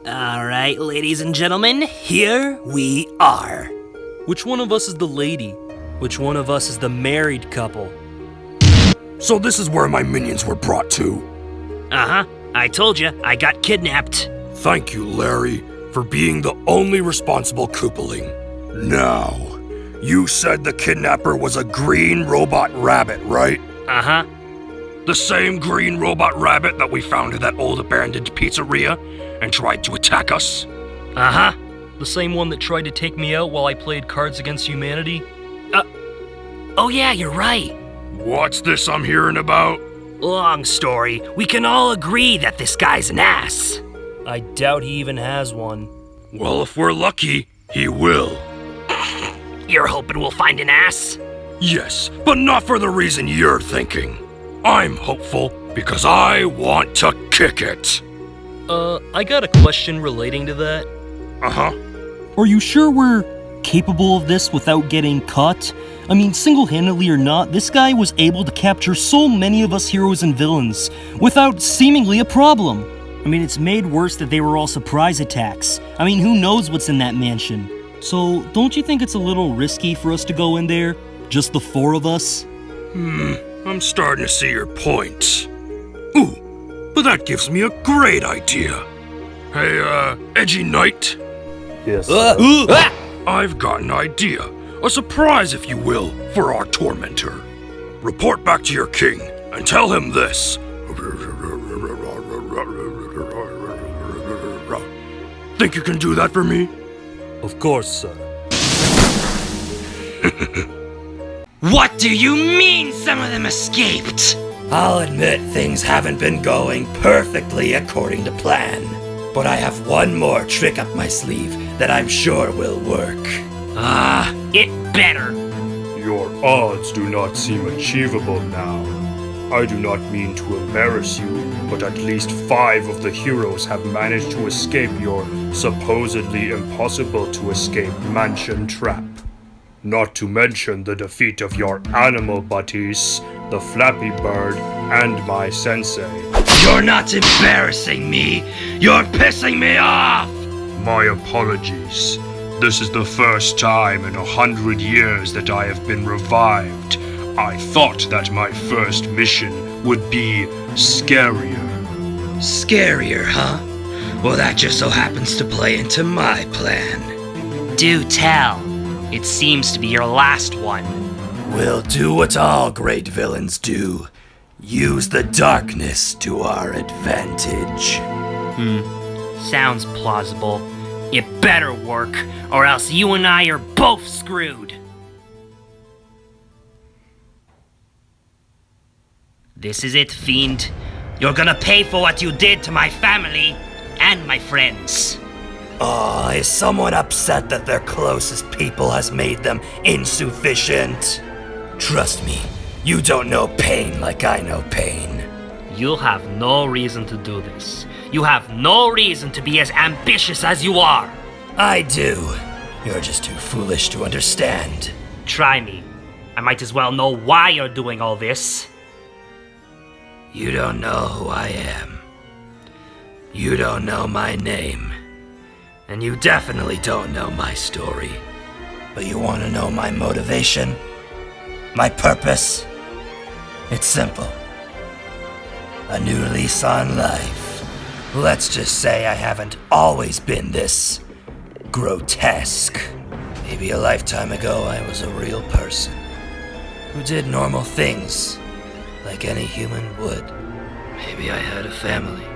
Alright, ladies and gentlemen, here we are. Which one of us is the lady? Which one of us is the married couple? So this is where my minions were brought to. Uh-huh. I told you, I got kidnapped. Thank you, Larry, for being the only responsible Koopaling. Now, you said the kidnapper was a green robot rabbit, right? Uh-huh. The same green robot rabbit that we found at that old abandoned pizzeria and tried to attack us? Uh-huh. The same one that tried to take me out while I played Cards Against Humanity? Oh yeah, you're right. What's this I'm hearing about? Long story. We can all agree that this guy's an ass. I doubt he even has one. Well, if we're lucky, he will. You're hoping we'll find an ass? Yes, but not for the reason you're thinking. I'm hopeful because I want to kick it. I got a question relating to that. Uh-huh. Are you sure we're capable of this without getting caught? I mean, single-handedly or not, this guy was able to capture so many of us heroes and villains without seemingly a problem. I mean, it's made worse that they were all surprise attacks. I mean, who knows what's in that mansion? So, don't you think it's a little risky for us to go in there? Just the four of us? I'm starting to see your point. Ooh, but that gives me a great idea. Hey, Edgy Knight? Yes. I've got an idea. A surprise, if you will, for our tormentor. Report back to your king and tell him this. Think you can do that for me? Of course, sir. What do you mean some of them escaped? I'll admit things haven't been going perfectly according to plan, but I have one more trick up my sleeve that I'm sure will work. It better. Your odds do not seem achievable now. I do not mean to embarrass you, but at least 5 of the heroes have managed to escape your supposedly impossible to escape mansion trap. Not to mention the defeat of your animal buddies, the Flappy Bird, and my sensei. You're not embarrassing me! You're pissing me off! My apologies. This is the first time in 100 years that I have been revived. I thought that my first mission would be scarier. Scarier, huh? Well, that just so happens to play into my plan. Do tell. It seems to be your last one. We'll do what all great villains do. Use the darkness to our advantage. Sounds plausible. It better work, or else you and I are both screwed. This is it, fiend. You're gonna pay for what you did to my family and my friends. Oh, is someone upset that their closest people has made them insufficient? Trust me, you don't know pain like I know pain. You'll have no reason to do this. You have no reason to be as ambitious as you are. I do. You're just too foolish to understand. Try me. I might as well know why you're doing all this. You don't know who I am. You don't know my name. And you definitely don't know my story. But you want to know my motivation? My purpose? It's simple. A new lease on life. Let's just say I haven't always been this grotesque. Maybe a lifetime ago I was a real person who did normal things like any human would. Maybe I had a family.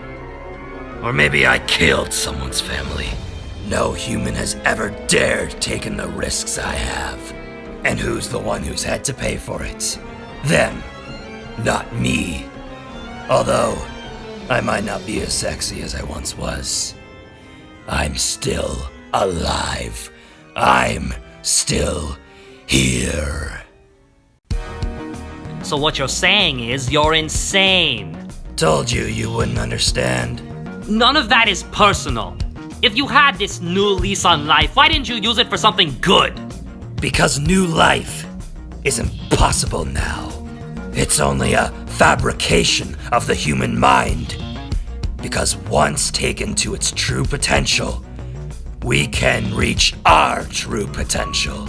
Or maybe I killed someone's family. No human has ever dared taken the risks I have. And who's the one who's had to pay for it? Them, not me. Although, I might not be as sexy as I once was. I'm still alive. I'm still here. So what you're saying is you're insane. Told you you wouldn't understand. None of that is personal. If you had this new lease on life, why didn't you use it for something good? Because new life is impossible now. It's only a fabrication of the human mind. because once taken to its true potential, we can reach our true potential.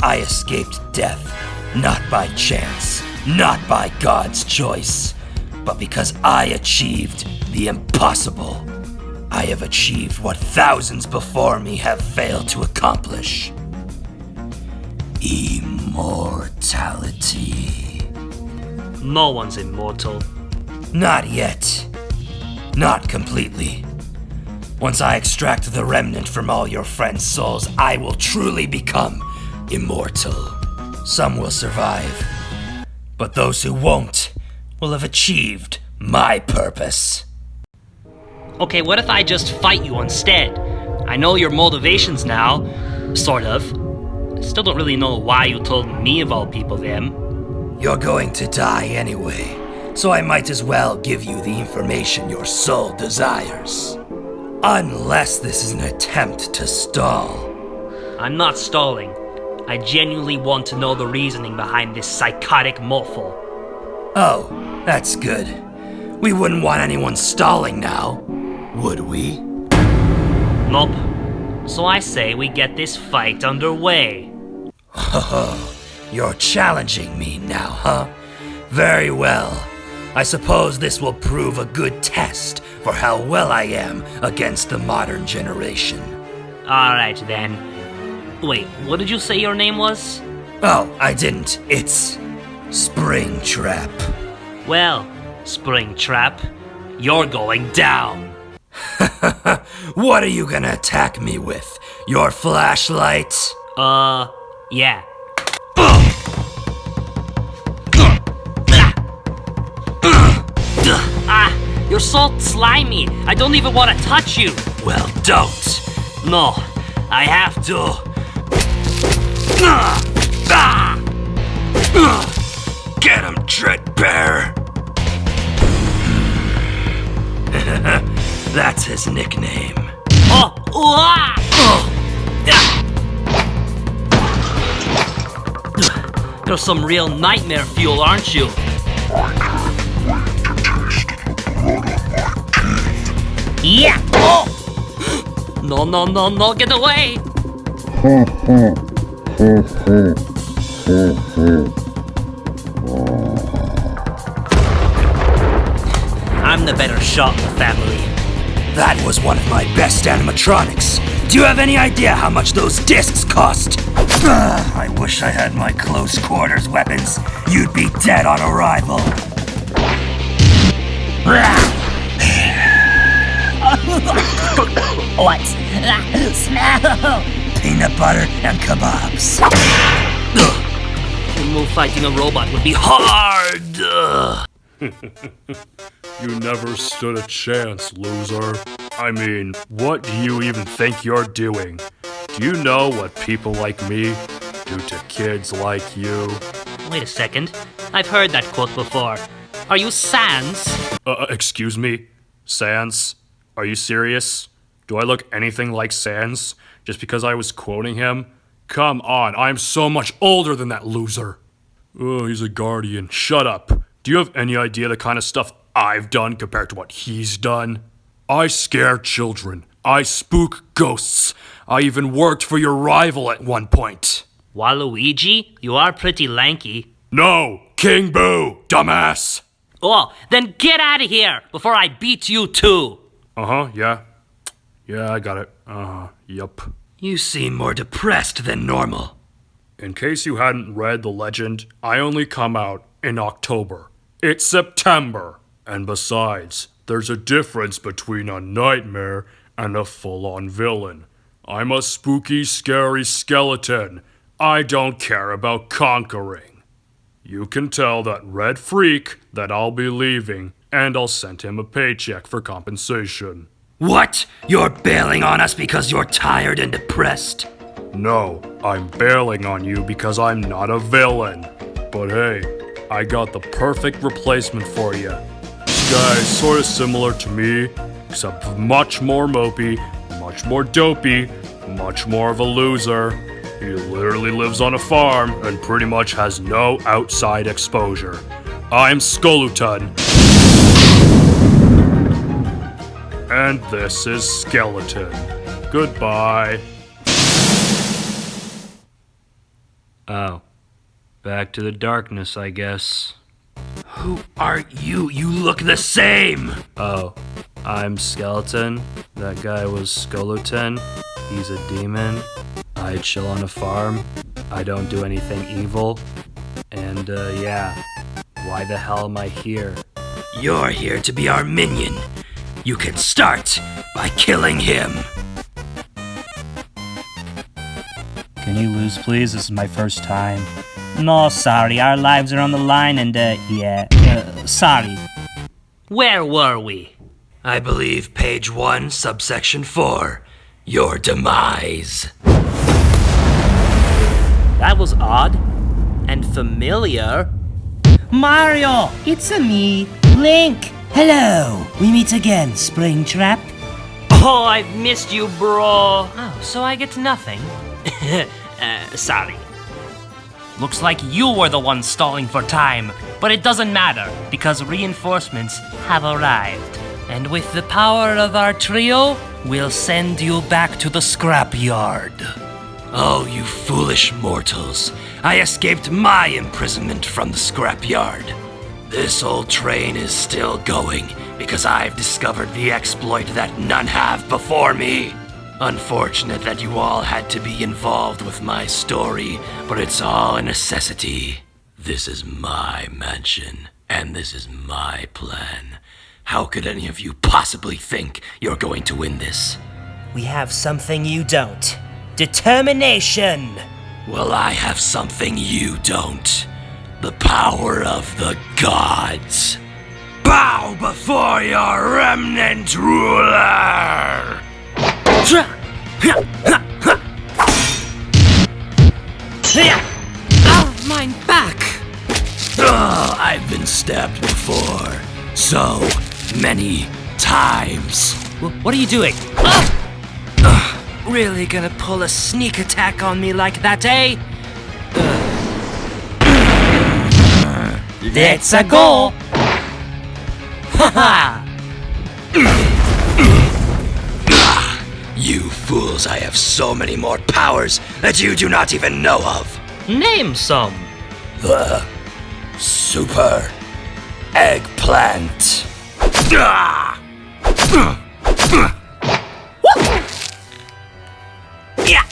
I escaped death, not by chance, not by God's choice, but because I achieved the impossible. I have achieved what thousands before me have failed to accomplish. Immortality. No one's immortal. Not yet. Not completely. Once I extract the remnant from all your friends' souls, I will truly become immortal. Some will survive, but those who won't will have achieved my purpose. Okay, what if I just fight you instead? I know your motivations now, sort of. I still don't really know why you told me of all people them. You're going to die anyway, so I might as well give you the information your soul desires. Unless this is an attempt to stall. I'm not stalling. I genuinely want to know the reasoning behind this psychotic mofo. Oh, that's good. We wouldn't want anyone stalling now, would we? Nope. So I say we get this fight underway. You're challenging me now, huh? Very well. I suppose this will prove a good test for how well I am against the modern generation. Alright then. Wait, what did you say your name was? Oh, I didn't. It's Springtrap. Well, Springtrap, you're going down. What are you gonna attack me with? Your flashlight? Yeah. You're so slimy. I don't even want to touch you. Well, don't. No, I have to. Get him, Dreadbear. That's his nickname. You're some real nightmare fuel, aren't you? Yeah! Oh! No, get away! I'm the better shot in the family. That was one of my best animatronics. Do you have any idea how much those discs cost? I wish I had my close quarters weapons. You'd be dead on arrival. What? Smell! Peanut butter and kebabs. The move fighting a robot would be hard! You never stood a chance, loser. I mean, what do you even think you're doing? Do you know what people like me do to kids like you? Wait a second. I've heard that quote before. Are you Sans? Excuse me? Sans? Are you serious? Do I look anything like Sans just because I was quoting him? Come on, I'm so much older than that loser. Oh, he's a guardian. Shut up. Do you have any idea the kind of stuff I've done compared to what he's done? I scare children. I spook ghosts. I even worked for your rival at one point. Waluigi? You are pretty lanky. No! King Boo! Dumbass! Oh, then get out of here before I beat you too! Yeah. Yeah, I got it. Yup. You seem more depressed than normal. In case you hadn't read the legend, I only come out in October. It's September. And besides, there's a difference between a nightmare and a full-on villain. I'm a spooky, scary skeleton. I don't care about conquering. You can tell that red freak that I'll be leaving, and I'll send him a paycheck for compensation. What? You're bailing on us because you're tired and depressed? No, I'm bailing on you because I'm not a villain. But hey, I got the perfect replacement for you. This guy's sort of similar to me, except much more mopey, much more dopey, much more of a loser. He literally lives on a farm and pretty much has no outside exposure. I'm Skoluton. And this is Skeleton. Goodbye. Oh. Back to the darkness, I guess. Who are you? You look the same! Oh. I'm Skeleton. That guy was Skeleton. He's a demon. I chill on a farm. I don't do anything evil. And, yeah. Why the hell am I here? You're here to be our minion. You can start by killing him. Can you lose, please? This is my first time. No, sorry. Our lives are on the line and, sorry. Where were we? I believe page 1, subsection 4. Your demise. That was odd. And familiar. Mario, it's me, Link. Hello, we meet again, Springtrap. Oh, I've missed you, bro. Oh, so I get nothing? Sorry. Looks like you were the one stalling for time, but it doesn't matter, because reinforcements have arrived. And with the power of our trio, we'll send you back to the scrapyard. Oh, you foolish mortals. I escaped my imprisonment from the scrapyard. This old train is still going because I've discovered the exploit that none have before me. Unfortunate that you all had to be involved with my story, but it's all a necessity. This is my mansion, and this is my plan. How could any of you possibly think you're going to win this? We have something you don't. Determination! Well, I have something you don't. The power of the gods. Bow before your remnant ruler! Oh, mine back! Oh, I've been stabbed before. So many times. What are you doing? Really gonna pull a sneak attack on me like that, eh? Let's go! Haha! You fools, I have so many more powers that you do not even know of. Name some. The Super Eggplant. Ah! Yeah.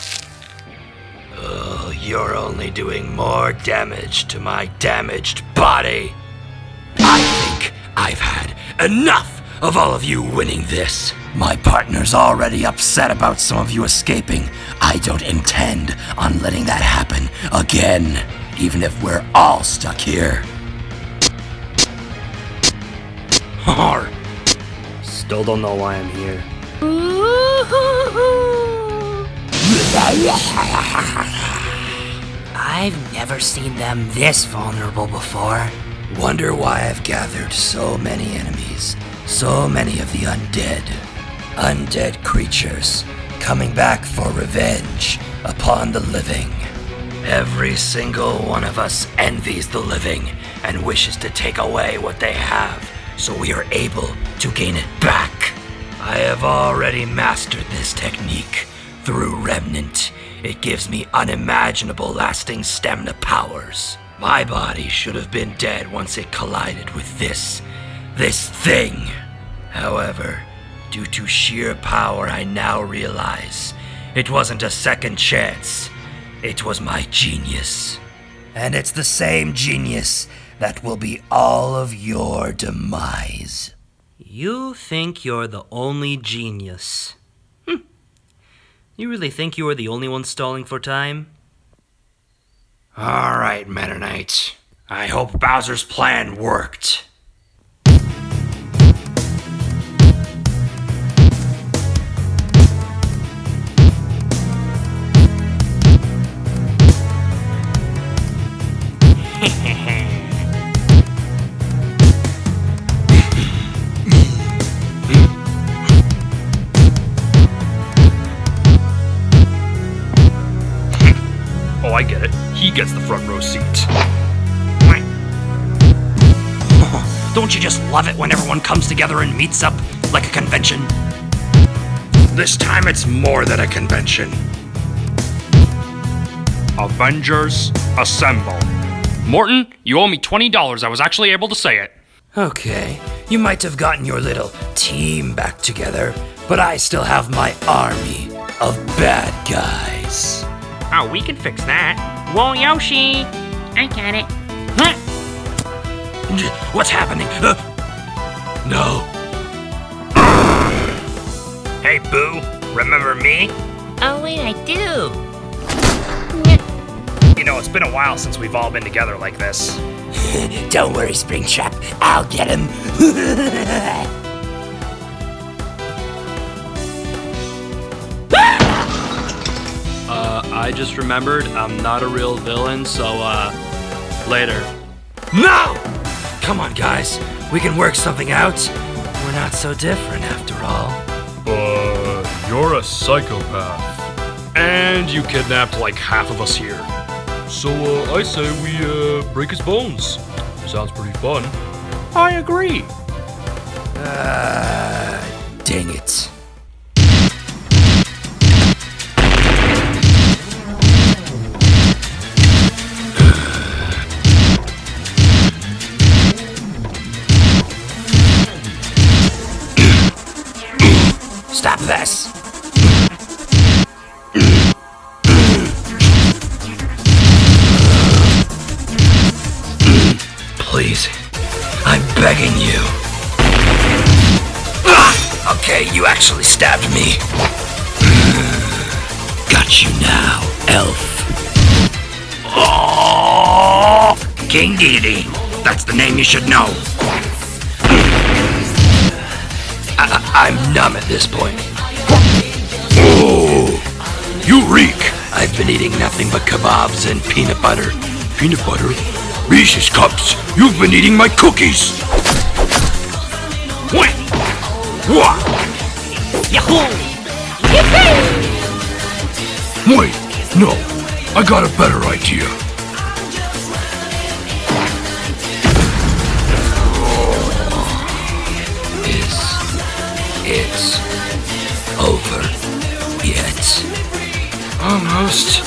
Oh, you're only doing more damage to my damaged body. I think I've had enough of all of you winning this. My partner's already upset about some of you escaping. I don't intend on letting that happen again, even if we're all stuck here. Still don't know why I'm here. I've never seen them this vulnerable before. Wonder why I've gathered so many enemies, so many of the undead. Undead creatures coming back for revenge upon the living. Every single one of us envies the living and wishes to take away what they have, so we are able to gain it back. I have already mastered this technique through Remnant. It gives me unimaginable lasting stamina powers. My body should have been dead once it collided with this thing. However, due to sheer power, I now realize it wasn't a second chance. It was my genius. And it's the same genius that will be all of your demise. You think you're the only genius. You really think you were the only one stalling for time? Alright, Meta Knight. I hope Bowser's plan worked. Oh, I get it. He gets the front row seat. Don't you just love it when everyone comes together and meets up like a convention. This time it's more than a convention. Avengers, assemble. Morton, you owe me $20. I was actually able to say it. Okay, you might have gotten your little team back together, but I still have my army of bad guys. Oh, we can fix that. Whoa, Yoshi! I got it. Huh? What's happening? No. Hey, Boo, remember me? Oh, wait, I do. You know, it's been a while since we've all been together like this. Don't worry, Springtrap. I'll get him. I just remembered I'm not a real villain, so, later. No! Come on, guys. We can work something out. We're not so different after all. But you're a psychopath. And you kidnapped like half of us here. So, I say we, break his bones. Sounds pretty fun. I agree. Dang it. Stop this! Please, I'm begging you. Okay, you actually stabbed me. Got you now, elf. Oh, King Deity. That's the name you should know. I'm numb at this point. Oh, you reek. I've been eating nothing but kebabs and peanut butter. Peanut butter? Reese's Cups, you've been eating my cookies. Wait. What? Yahoo! Wait, no. I got a better idea. It's over yet. Almost.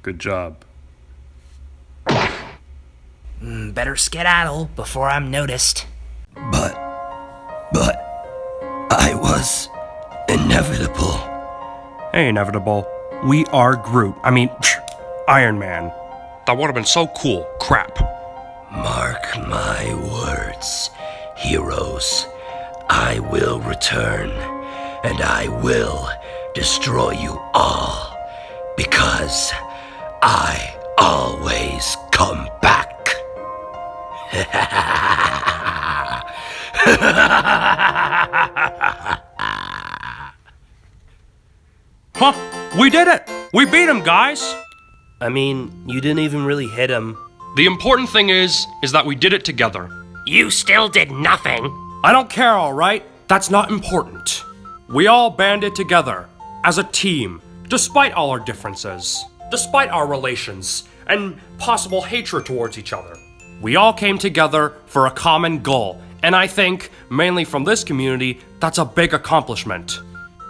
Good job. Better skedaddle before I'm noticed. But I was inevitable. Hey, Inevitable. We are Groot. Iron Man. That would have been so cool. Crap. Mark my words, heroes. I will return, and I will destroy you all, because I always come back. Huh? We did it! We beat him, guys! You didn't even really hit him. The important thing is that we did it together. You still did nothing. I don't care, alright? That's not important. We all banded together, as a team, despite all our differences, despite our relations, and possible hatred towards each other. We all came together for a common goal, and I think, mainly from this community, that's a big accomplishment.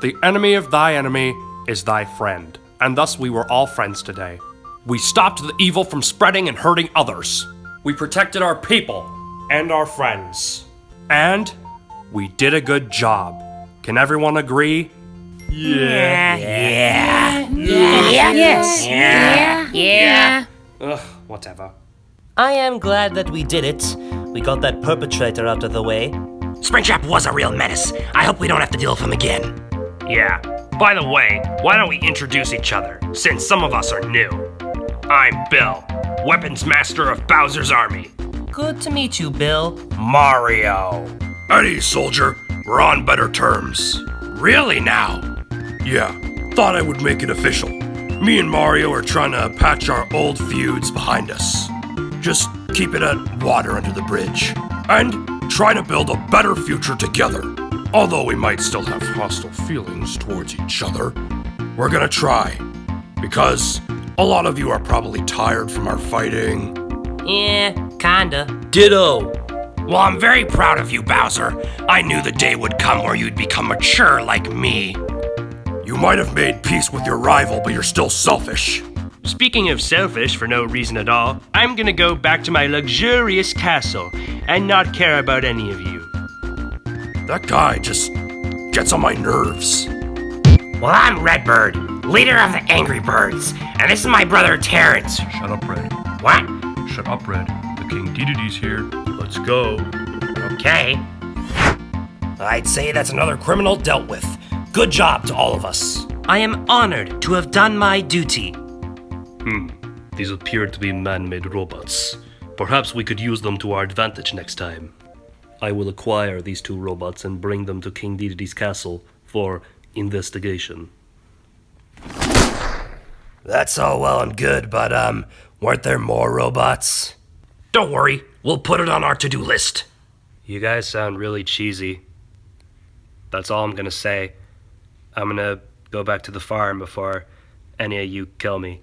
The enemy of thy enemy is thy friend, and thus we were all friends today. We stopped the evil from spreading and hurting others. We protected our people and our friends. And we did a good job. Can everyone agree? Yeah. Ugh, whatever. I am glad that we did it. We got that perpetrator out of the way. Springtrap was a real menace. I hope we don't have to deal with him again. Yeah. By the way, why don't we introduce each other, since some of us are new? I'm Bill, weapons master of Bowser's army. Good to meet you, Bill. Mario. Eddie, soldier. We're on better terms. Really now? Yeah, thought I would make it official. Me and Mario are trying to patch our old feuds behind us. Just keep it at water under the bridge. And try to build a better future together. Although we might still have hostile feelings towards each other, we're gonna try. Because a lot of you are probably tired from our fighting. Yeah, kinda. Ditto. Well, I'm very proud of you, Bowser. I knew the day would come where you'd become mature like me. You might have made peace with your rival, but you're still selfish. Speaking of selfish for no reason at all, I'm gonna go back to my luxurious castle and not care about any of you. That guy just gets on my nerves. Well, I'm Redbird, leader of the Angry Birds, and this is my brother Terrence. Shut up, Red. What? Shut up, Red. The King Dedede's here. Let's go. Okay. I'd say that's another criminal dealt with. Good job to all of us. I am honored to have done my duty. These appear to be man-made robots. Perhaps we could use them to our advantage next time. I will acquire these 2 robots and bring them to King Dedede's castle for investigation. That's all well and good, but, weren't there more robots? Don't worry, we'll put it on our to-do list. You guys sound really cheesy. That's all I'm gonna say. I'm gonna go back to the farm before any of you kill me.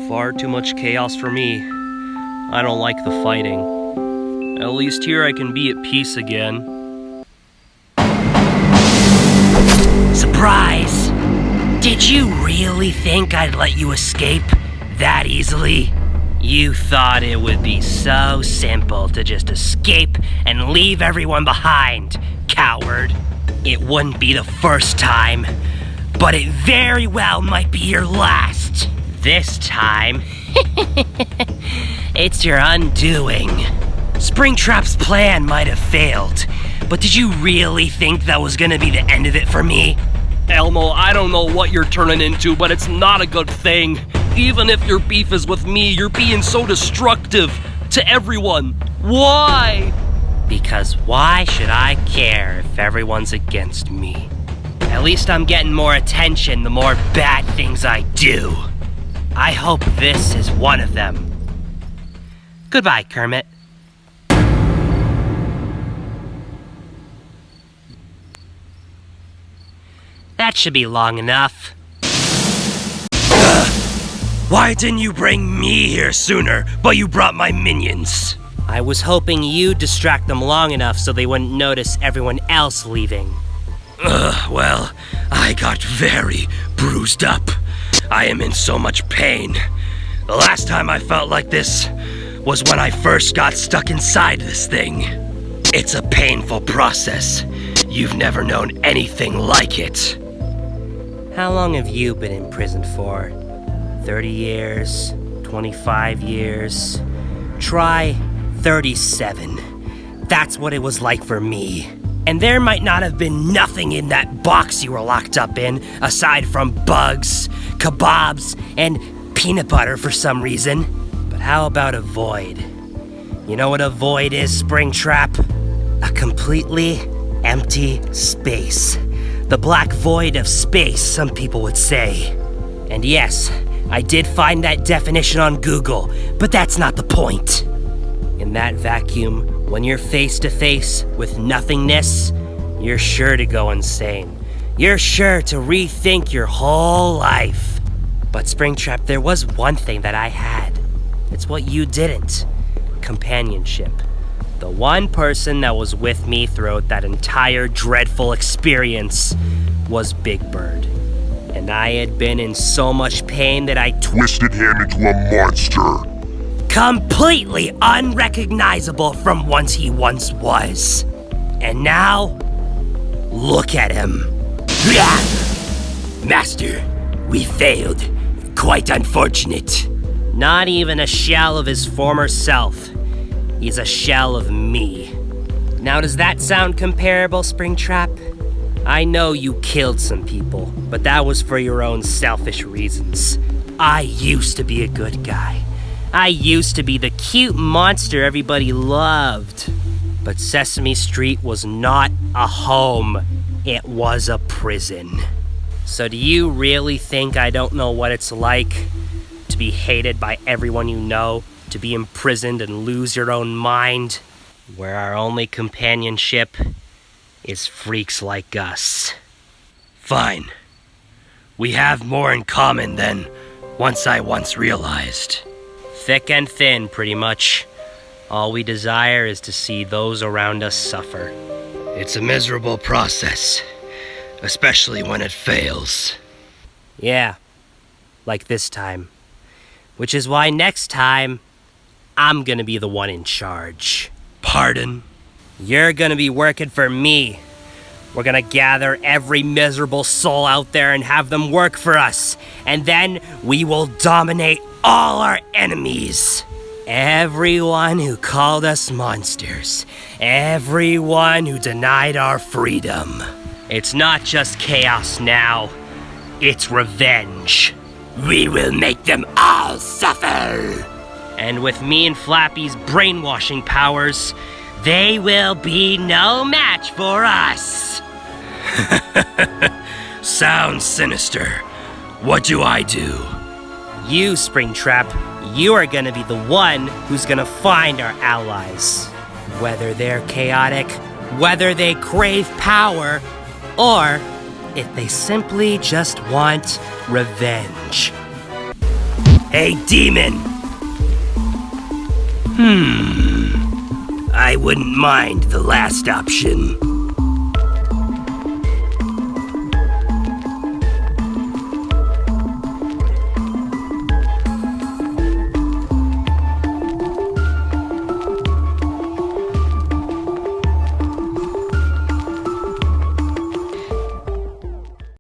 Far too much chaos for me. I don't like the fighting. At least here I can be at peace again. Surprise! Did you really think I'd let you escape that easily? You thought it would be so simple to just escape and leave everyone behind, coward. It wouldn't be the first time, but it very well might be your last. This time, it's your undoing. Springtrap's plan might have failed, but did you really think that was gonna be the end of it for me? Elmo, I don't know what you're turning into, but it's not a good thing. Even if your beef is with me, you're being so destructive to everyone. Why? Because why should I care if everyone's against me? At least I'm getting more attention the more bad things I do. I hope this is one of them. Goodbye, Kermit. That should be long enough. Why didn't you bring me here sooner, but you brought my minions? I was hoping you'd distract them long enough so they wouldn't notice everyone else leaving. Well, I got very bruised up. I am in so much pain. The last time I felt like this was when I first got stuck inside this thing. It's a painful process. You've never known anything like it. How long have you been in prison for? 30 years? 25 years? Try 37. That's what it was like for me. And there might not have been nothing in that box you were locked up in, aside from bugs, kebabs, and peanut butter for some reason. But how about a void? You know what a void is, Springtrap? A completely empty space. The black void of space, some people would say. And yes, I did find that definition on Google, but that's not the point. In that vacuum, when you're face to face with nothingness, you're sure to go insane. You're sure to rethink your whole life. But Springtrap, there was one thing that I had. It's what you didn't. Companionship. The one person that was with me throughout that entire dreadful experience was Big Bird. And I had been in so much pain that I twisted him into a monster. Completely unrecognizable from what he once was. And now, look at him. Master, we failed. Quite unfortunate. Not even a shell of his former self. He's a shell of me. Now, does that sound comparable, Springtrap? I know you killed some people, but that was for your own selfish reasons. I used to be a good guy. I used to be the cute monster everybody loved. But Sesame Street was not a home. It was a prison. So do you really think I don't know what it's like to be hated by everyone you know? To be imprisoned and lose your own mind, where our only companionship is freaks like us. Fine. We have more in common than I once realized. thick and thin, pretty much. All we desire is to see those around us suffer. It's a miserable process, especially when it fails. Yeah, like this time. Which is why next time, I'm gonna be the one in charge. Pardon? You're gonna be working for me. We're gonna gather every miserable soul out there and have them work for us. And then we will dominate all our enemies. Everyone who called us monsters. Everyone who denied our freedom. It's not just chaos now. It's revenge. We will make them all suffer. And with me and Flappy's brainwashing powers, they will be no match for us. Sounds sinister. What do I do? You, Springtrap, you are gonna be the one who's gonna find our allies. Whether they're chaotic, whether they crave power, or if they simply just want revenge. Hey, demon! I wouldn't mind the last option.